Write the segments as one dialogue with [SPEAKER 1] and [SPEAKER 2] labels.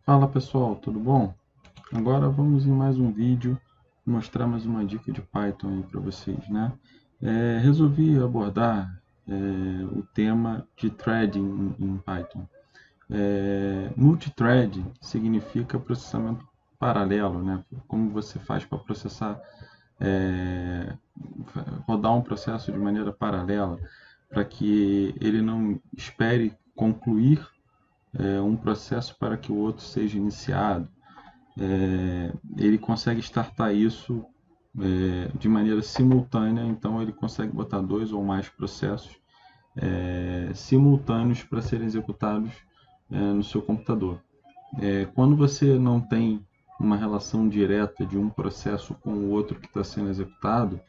[SPEAKER 1] Fala pessoal, tudo bom? Agora vamos em mais um vídeo mostrar mais uma dica de Python aí para vocês, né? Resolvi abordar o tema de threading em Python. Multithread significa processamento paralelo, né? Como você faz para processar, é, rodar um processo de maneira paralela, para que ele não espere concluir um processo para que o outro seja iniciado. Ele consegue startar isso de maneira simultânea, então ele consegue botar dois ou mais processos simultâneos para serem executados no seu computador. Quando você não tem uma relação direta de um processo com o outro que está sendo executado,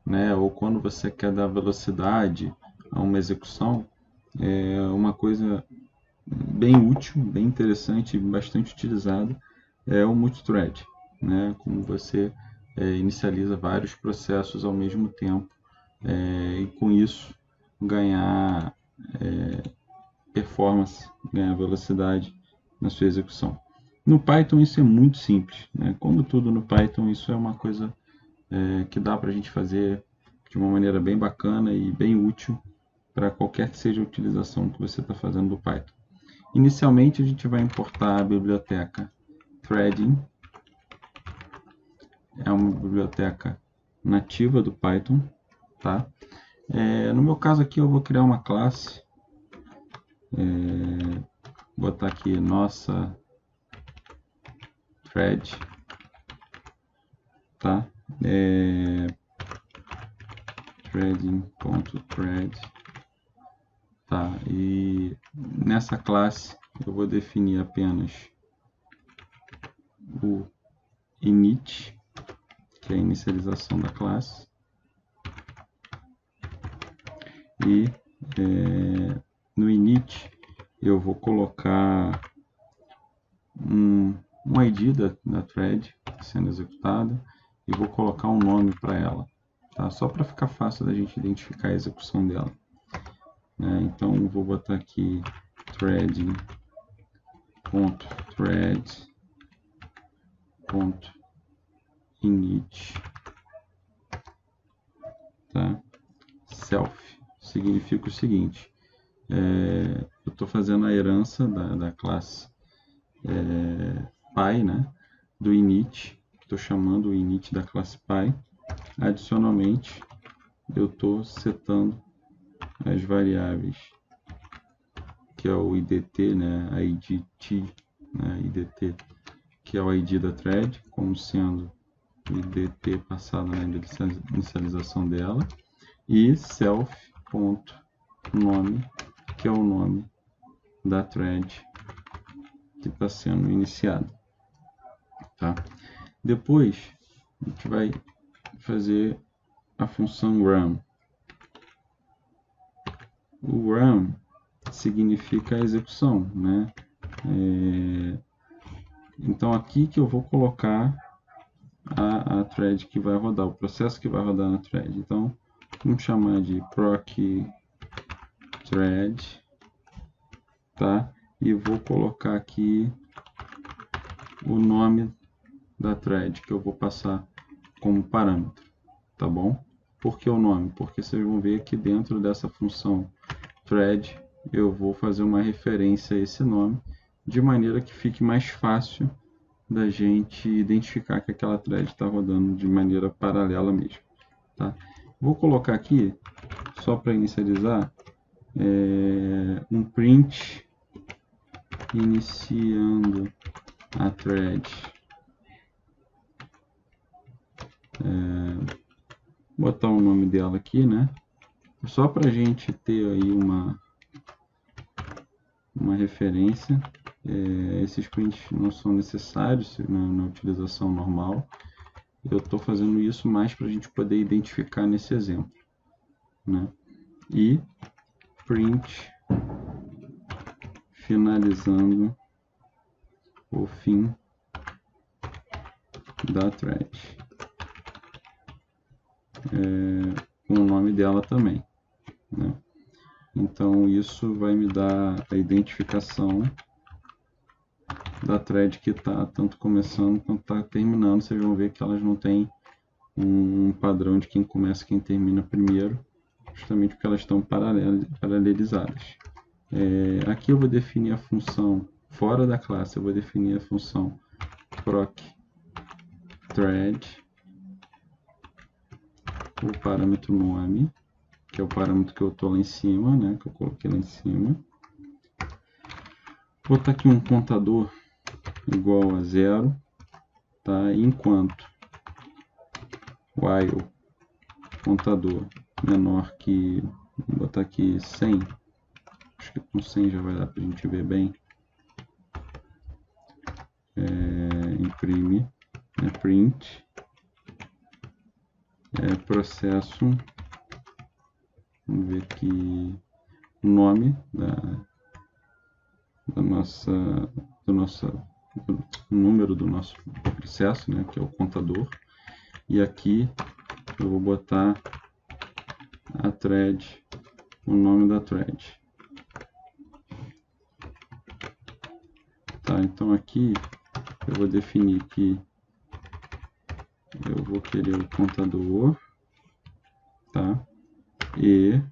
[SPEAKER 1] né, ou quando você quer dar velocidade a uma execução, é uma coisa bem útil, bem interessante e bastante utilizado é o multithread, né? Como você inicializa vários processos ao mesmo tempo e com isso ganhar performance, ganhar velocidade na sua execução. No Python isso é muito simples, né? Como tudo no Python, isso é uma coisa que dá para a gente fazer de uma maneira bem bacana e bem útil para qualquer que seja a utilização que você está fazendo do Python. Inicialmente a gente vai importar a biblioteca Threading, é uma biblioteca nativa do Python, tá? No meu caso aqui eu vou criar uma classe, botar aqui nossa thread, tá? Threading.thread, tá? E nessa classe eu vou definir apenas o init, que é a inicialização da classe, e no init eu vou colocar um ID da thread sendo executada e vou colocar um nome para ela, tá? Só para ficar fácil da gente identificar a execução dela. Então eu vou botar aqui threading.thread.init, tá? Self significa o seguinte: eu estou fazendo a herança da classe Py, né, do init, estou chamando o init da classe Py. Adicionalmente, eu estou setando as variáveis, que é o IDT, né, IDT, né, IDT, que é o ID da thread, como sendo o IDT passado na inicialização dela, e self.nome, que é o nome da thread que está sendo iniciada, tá? Depois a gente vai fazer a função run. O run significa a execução, né? Então aqui que eu vou colocar a thread que vai rodar, o processo que vai rodar na thread. Então vamos chamar de proc thread, tá? E vou colocar aqui o nome da thread que eu vou passar como parâmetro, tá bom? Por que o nome? Porque vocês vão ver que dentro dessa função thread eu vou fazer uma referência a esse nome, de maneira que fique mais fácil da gente identificar que aquela thread está rodando de maneira paralela mesmo, tá? Vou colocar aqui, só para inicializar, um print iniciando a thread. Botar o nome dela aqui, né? Só para a gente ter aí uma referência. Esses prints não são necessários na utilização normal. Eu estou fazendo isso mais para a gente poder identificar nesse exemplo, né? E print finalizando o fim da thread, com o nome dela também, né? Então isso vai me dar a identificação da thread que está tanto começando quanto está terminando. Vocês vão ver que elas não têm um padrão de quem começa e quem termina primeiro, justamente porque elas estão paralelizadas. Aqui eu vou definir a função, fora da classe, eu vou definir a função proc thread, o parâmetro nome, que é o parâmetro que eu estou lá em cima, né, que eu coloquei lá em cima. Vou botar aqui um contador igual a 0, tá? Enquanto while contador menor que, vou botar aqui 100, acho que com 100 já vai dar para a gente ver bem. Imprime, print, processo, vamos ver aqui o nome do número do nosso processo, né, que é o contador, e aqui eu vou botar a thread, o nome da thread. Tá, então aqui eu vou definir que eu vou querer o contador, tá? E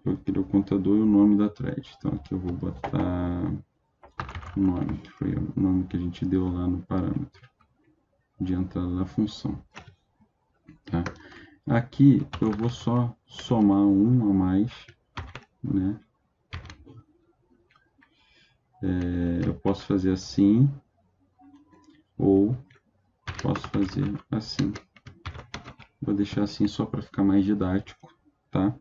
[SPEAKER 1] eu queria o contador e o nome da thread. Então aqui eu vou botar o nome, que foi o nome que a gente deu lá no parâmetro de entrada da função. Tá? Aqui eu vou só somar um a mais, né? Eu posso fazer assim, ou posso fazer assim. Vou deixar assim só para ficar mais didático, tá?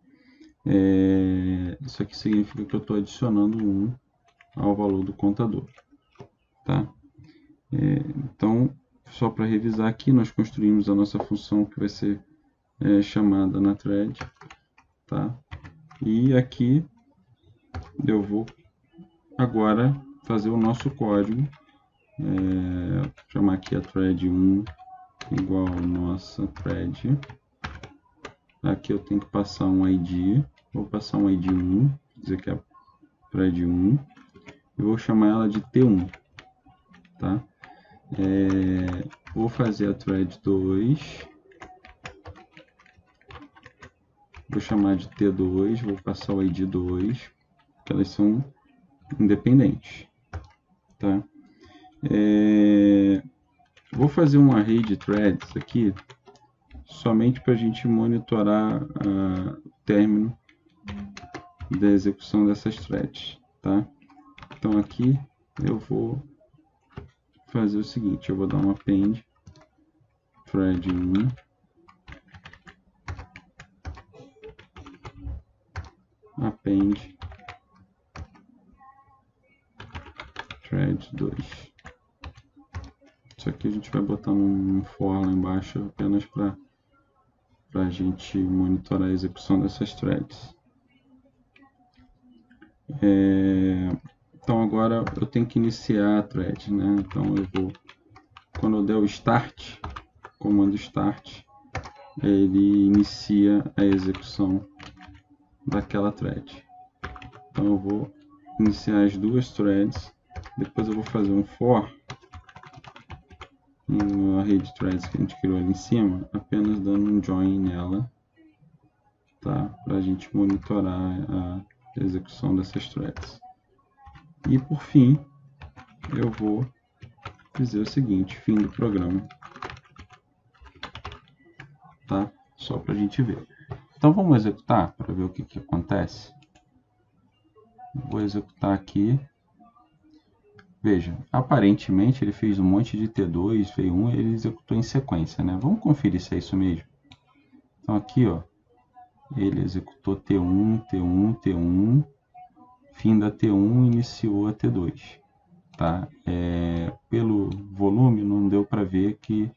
[SPEAKER 1] Isso aqui significa que eu estou adicionando 1 ao valor do contador, tá? Então, só para revisar aqui, nós construímos a nossa função que vai ser chamada na thread, tá? E aqui eu vou agora fazer o nosso código, chamar aqui a thread 1 igual a nossa thread. Aqui eu tenho que passar um ID, vou passar um ID 1, dizer que é a thread 1, e vou chamar ela de T1, tá? Vou fazer a thread 2, vou chamar de T2, vou passar o ID 2, porque elas são independentes, tá? Vou fazer um array de threads aqui, somente para a gente monitorar o término da execução dessas threads, tá? Então aqui eu vou fazer o seguinte, eu vou dar um append thread 1, append thread 2. Isso aqui a gente vai botar um for lá embaixo apenas para a gente monitorar a execução dessas threads. Então agora eu tenho que iniciar a thread, né? Então eu vou, quando eu der o start, comando start, ele inicia a execução daquela thread. Então eu vou iniciar as duas threads, depois eu vou fazer um for no array de threads que a gente criou ali em cima, apenas dando um join nela, tá? Para a gente monitorar a execução dessas threads. E por fim, eu vou dizer o seguinte, fim do programa, tá? Só para a gente ver. Então vamos executar para ver o que acontece. Vou executar aqui. Veja, aparentemente ele fez um monte de T2, V1 e ele executou em sequência, né? Vamos conferir se é isso mesmo. Então aqui, ó, ele executou T1, T1, T1, fim da T1, iniciou a T2. Tá? Pelo volume não deu para ver que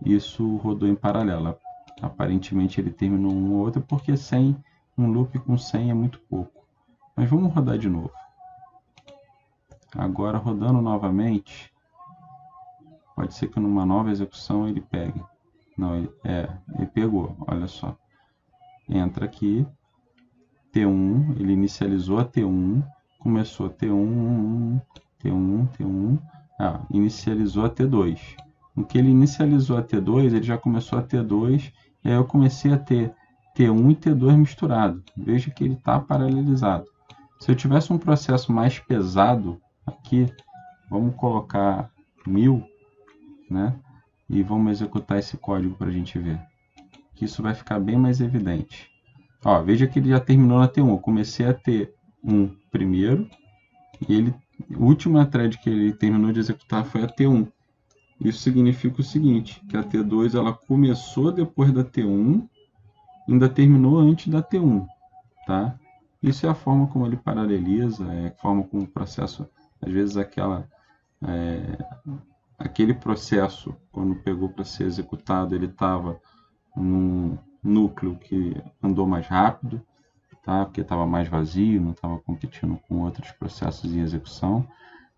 [SPEAKER 1] isso rodou em paralelo. Aparentemente ele terminou um ou outro, porque 100, um loop com 100 é muito pouco. Mas vamos rodar de novo. Agora, rodando novamente, pode ser que numa nova execução ele pegue. Não, ele pegou, olha só. Entra aqui, T1, ele inicializou a T1, começou a T1, T1, inicializou a T2. No que ele inicializou a T2, ele já começou a T2, e aí eu comecei a ter T1 e T2 misturado. Veja que ele está paralelizado. Se eu tivesse um processo mais pesado aqui, vamos colocar 1000, né? E vamos executar esse código para a gente ver. Que isso vai ficar bem mais evidente. Ó, veja que ele já terminou na T1. Eu comecei a T1 primeiro, e a última thread que ele terminou de executar foi a T1. Isso significa o seguinte, que a T2 ela começou depois da T1, ainda terminou antes da T1. Tá? Isso é a forma como ele paraleliza, é a forma como o processo, às vezes aquele processo, quando pegou para ser executado, ele estava num núcleo que andou mais rápido, tá? Porque estava mais vazio, não estava competindo com outros processos em execução.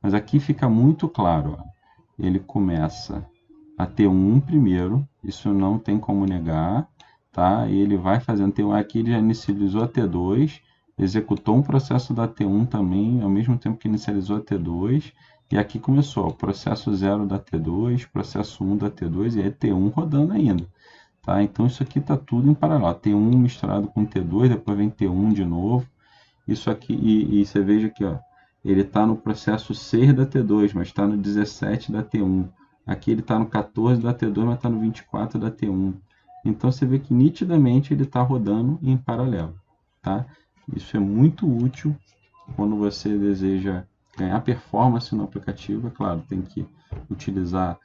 [SPEAKER 1] Mas aqui fica muito claro, ó. Ele começa a T1 primeiro, isso não tem como negar, tá? E ele vai fazendo T1, aqui ele já inicializou a T2, executou um processo da T1 também, ao mesmo tempo que inicializou a T2, e aqui começou o processo 0 da T2, processo 1 da T2, e aí T1 rodando ainda. Tá? Então isso aqui está tudo em paralelo. T1 misturado com T2, depois vem T1 de novo. Isso aqui, e você veja aqui, ó, ele está no processo 6 da T2, mas está no 17 da T1. Aqui ele está no 14 da T2, mas está no 24 da T1. Então você vê que nitidamente ele está rodando em paralelo. Tá? Isso é muito útil quando você deseja ganhar performance no aplicativo. É claro, tem que utilizar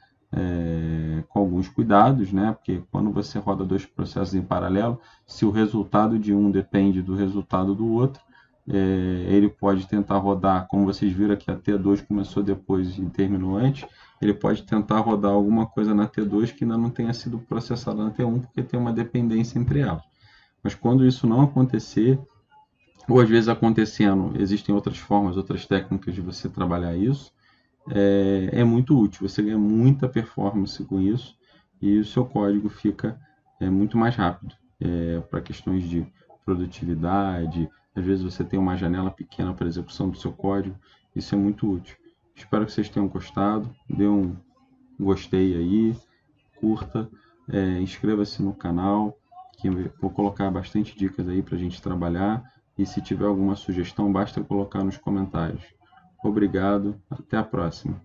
[SPEAKER 1] com alguns cuidados, né? Porque quando você roda dois processos em paralelo, se o resultado de um depende do resultado do outro, ele pode tentar rodar, como vocês viram aqui, a T2 começou depois e terminou antes, ele pode tentar rodar alguma coisa na T2 que ainda não tenha sido processada na T1, porque tem uma dependência entre elas. Mas quando isso não acontecer, ou às vezes acontecendo, existem outras formas, outras técnicas de você trabalhar isso, é muito útil, você ganha muita performance com isso e o seu código fica muito mais rápido para questões de produtividade. Às vezes você tem uma janela pequena para execução do seu código, isso é muito útil. Espero que vocês tenham gostado, dê um gostei aí, curta, inscreva-se no canal, que eu vou colocar bastante dicas aí para a gente trabalhar, e se tiver alguma sugestão, basta colocar nos comentários. Obrigado, até a próxima.